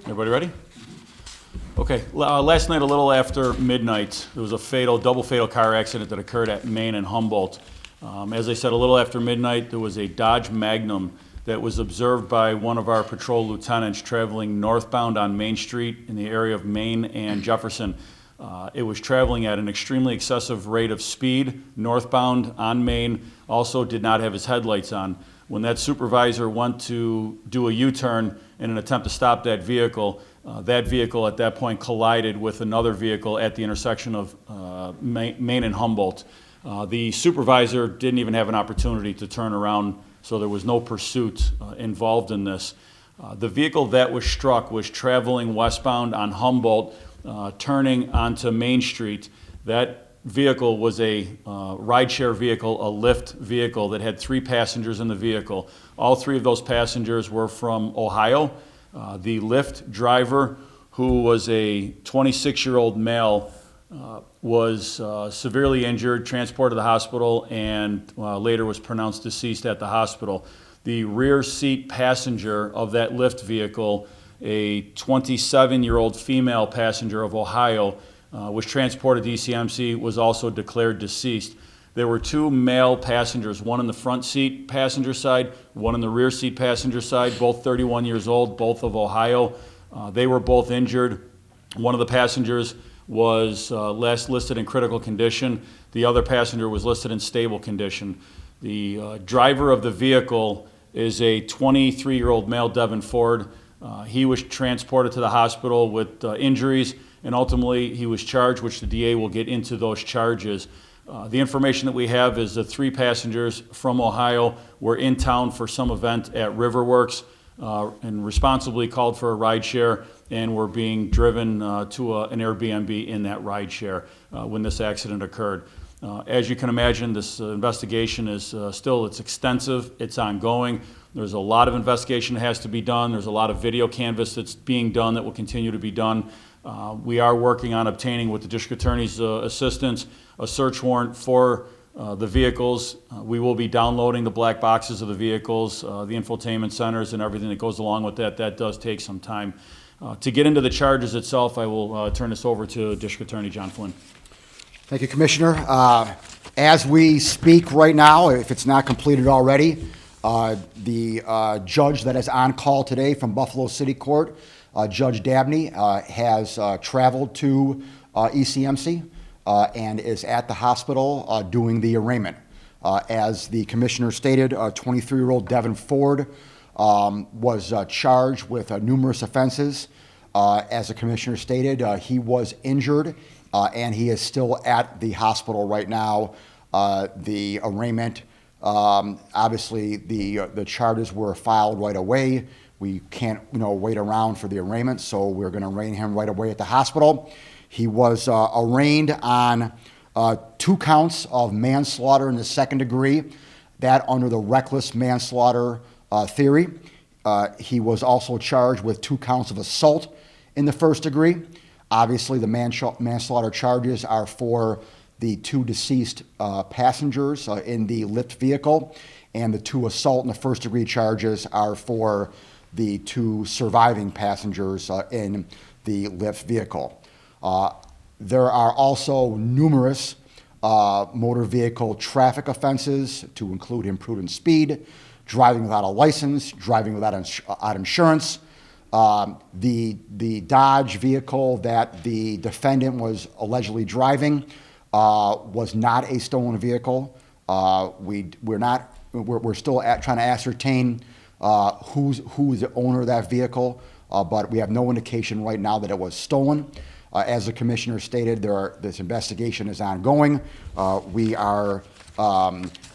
Everybody ready? Okay, last night a little after midnight, there was a double fatal car accident that occurred at Main and Humboldt. As I said, a little after midnight, there was a Dodge Magnum that was observed by one of our patrol lieutenants traveling northbound on Main Street in the area of Main and Jefferson. It was traveling at an extremely excessive rate of speed, northbound on Main, also did not have his headlights on. When that supervisor went to do a U-turn in an attempt to stop that vehicle at that point collided with another vehicle at the intersection of Main and Humboldt. The supervisor didn't even have an opportunity to turn around, so there was no pursuit involved in this. The vehicle that was struck was traveling westbound on Humboldt, turning onto Main Street. That vehicle was a rideshare vehicle, a Lyft vehicle that had 3 passengers in the vehicle. All 3 of those passengers were from Ohio. The Lyft driver, who was a 26-year-old male, was severely injured, transported to the hospital, and later was pronounced deceased at the hospital. The rear seat passenger of that Lyft vehicle, a 27-year-old female passenger of Ohio, was transported to ECMC, was also declared deceased. There were 2 male passengers, one in the front seat passenger side, one in the rear seat passenger side, both 31 years old, both of Ohio. They were both injured. One of the passengers was last listed in critical condition. The other passenger was listed in stable condition. The driver of the vehicle is a 23-year-old male, Devin Ford. He was transported to the hospital with injuries, and ultimately he was charged, which the DA will get into those charges. The information that we have is the 3 passengers from Ohio were in town for some event at Riverworks and responsibly called for a rideshare and were being driven to an Airbnb in that rideshare when this accident occurred. As you can imagine, this investigation is it's extensive, it's ongoing. There's a lot of investigation that has to be done. There's a lot of video canvas that's being done that will continue to be done. We are working on obtaining, with the district attorney's assistance, a search warrant for the vehicles. We will be downloading the black boxes of the vehicles, the infotainment centers, and everything that goes along with that. That does take some time. To get into the charges itself, I will turn this over to District Attorney John Flynn. Thank you, Commissioner. As we speak right now, if it's not completed already, the judge that is on call today from Buffalo City Court, Judge Dabney, has traveled to ECMC and is at the hospital doing the arraignment. As the Commissioner stated, 23-year-old Devin Ford was charged with numerous offenses. As the Commissioner stated, he was injured and he is still at the hospital right now. The arraignment, obviously the charges were filed right away. We can't wait around for the arraignment, so we're going to arraign him right away at the hospital. He was arraigned on 2 counts of manslaughter in the 2nd degree, that under the reckless manslaughter theory. He was also charged with 2 counts of assault in the 1st degree. Obviously, the manslaughter charges are for the 2 deceased passengers in the Lyft vehicle, and the 2 assault in the 1st degree charges are for the 2 surviving passengers in the Lyft vehicle. There are also numerous motor vehicle traffic offenses, to include imprudent speed, driving without a license, driving without insurance. The Dodge vehicle that the defendant was allegedly driving was not a stolen vehicle. We're still trying to ascertain who is the owner of that vehicle, but we have no indication right now that it was stolen. As the Commissioner stated, this investigation is ongoing. We are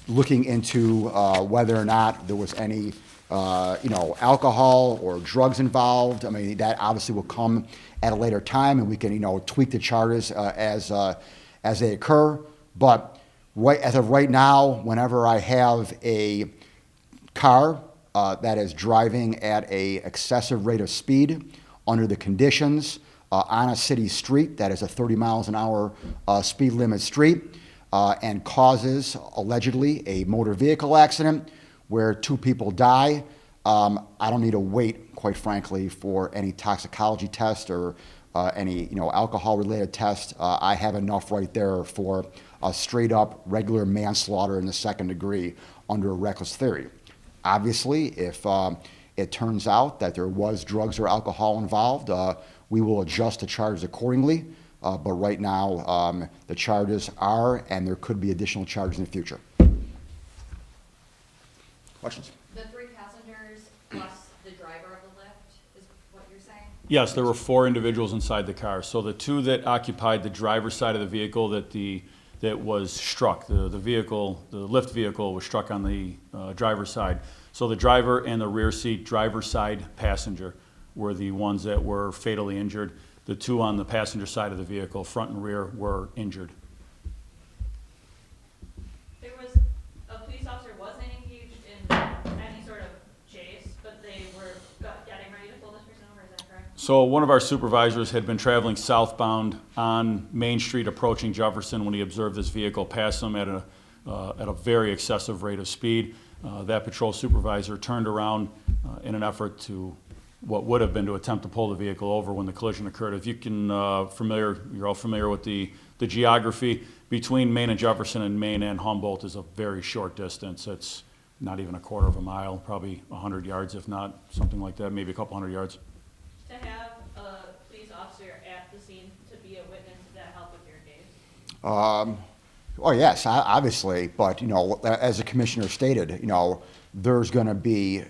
looking into whether or not there was any alcohol or drugs involved. I mean, that obviously will come at a later time, and we can tweak the charges as they occur. But as of right now, whenever I have a car that is driving at a excessive rate of speed under the conditions on a city street that is a 30 miles an hour speed limit street and causes allegedly a motor vehicle accident where 2 people die, I don't need to wait, quite frankly, for any toxicology test or any alcohol-related test. I have enough right there for a straight-up regular manslaughter in the second degree under a reckless theory. Obviously, if it turns out that there was drugs or alcohol involved, we will adjust the charges accordingly. But right now, the charges are, and there could be additional charges in the future. Questions? The 3 passengers plus the driver of the lift is what you're saying? Yes, there were 4 individuals inside the car. So the 2 that occupied the driver's side of the vehicle that was struck, the lift vehicle was struck on the driver's side. So the driver and the rear seat driver's side passenger were the ones that were fatally injured. The 2 on the passenger side of the vehicle, front and rear, were injured. There was, a police officer wasn't engaged in any sort of chase, but they were getting ready to pull this person over, is that correct? So one of our supervisors had been traveling southbound on Main Street approaching Jefferson when he observed this vehicle pass him at a very excessive rate of speed. That patrol supervisor turned around in an effort to, what would have been to attempt to pull the vehicle over when the collision occurred. If you can, you're all familiar with the geography between Main and Jefferson, and Main and Humboldt is a very short distance. It's not even a quarter of a mile, probably 100 yards, if not something like that, maybe a couple hundred yards. To have a police officer at the scene to be a witness, does that help with your case? Oh, yes, obviously, but, as the commissioner stated, there's going to be,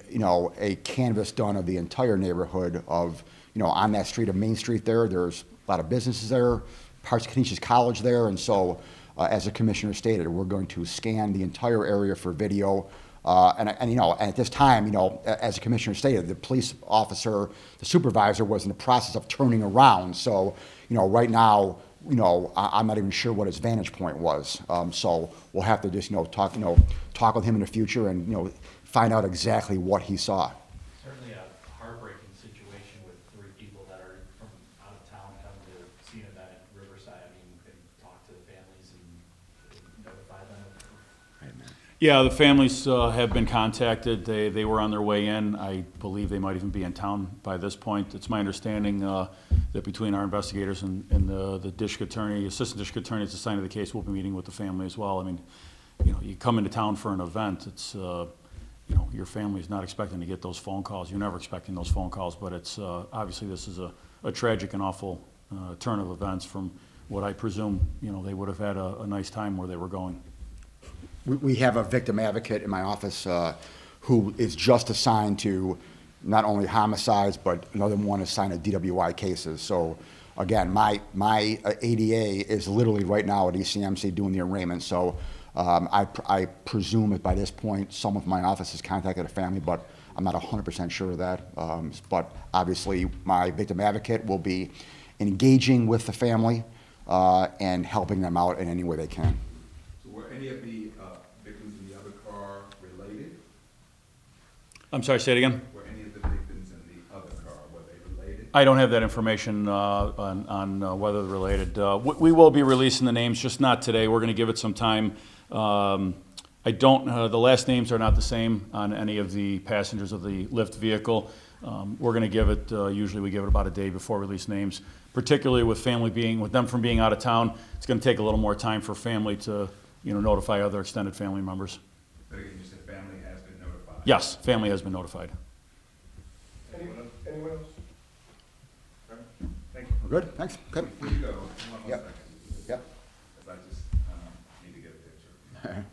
a canvass done of the entire neighborhood of, on that street of Main Street there. There's a lot of businesses there, parts of Canisius College there, and so, as the commissioner stated, we're going to scan the entire area for video. And at this time, as the commissioner stated, the police officer, the supervisor, was in the process of turning around. So, right now, I'm not even sure what his vantage point was. So we'll have to just, talk with him in the future and, find out exactly what he saw. Certainly a heartbreaking situation with 3 people that are from out of town coming to see an event at Riverside. I mean, we can talk to the families and notify them. Yeah, the families have been contacted. They were on their way in. I believe they might even be in town by this point. It's my understanding that between our investigators and the district attorney, assistant district attorney that's assigned to the case, we'll be meeting with the family as well. I mean, you come into town for an event, it's, your family's not expecting to get those phone calls. You're never expecting those phone calls, but it's, obviously this is a tragic and awful turn of events from what I presume, they would have had a nice time where they were going. We have a victim advocate in my office who is just assigned to not only homicides, but another one assigned to DWI cases. So again, my ADA is literally right now at ECMC doing the arraignment. So I presume that by this point, someone from my office has contacted a family, but I'm not 100% sure of that. But obviously, my victim advocate will be engaging with the family and helping them out in any way they can. So were any of the victims in the other car related? I'm sorry, say it again? Were any of the victims in the other car, were they related? I don't have that information on whether they're related. We will be releasing the names, just not today. We're going to give it some time. I don't, the last names are not the same on any of the passengers of the lift vehicle. We're going to give it, usually we give it about a day before we release names, particularly with with them from being out of town. It's going to take a little more time for family to, notify other extended family members. But again, you said family has been notified? Yes, family has been notified. Anyone else? All right. Thank you. We're good? Thanks. Okay. Before you go, hold on 1 Yep. second. Yep. Because I just need to get a picture.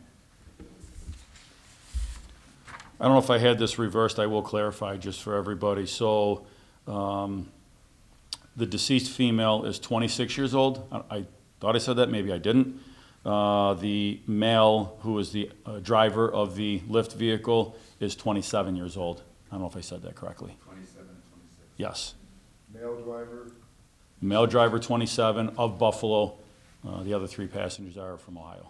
I don't know if I had this reversed. I will clarify just for everybody. So the deceased female is 26 years old. I thought I said that. Maybe I didn't. The male, who is the driver of the lift vehicle, is 27 years old. I don't know if I said that correctly. 27 and 26. Yes. Male driver? Male driver, 27, of Buffalo. The other 3 passengers are from Ohio.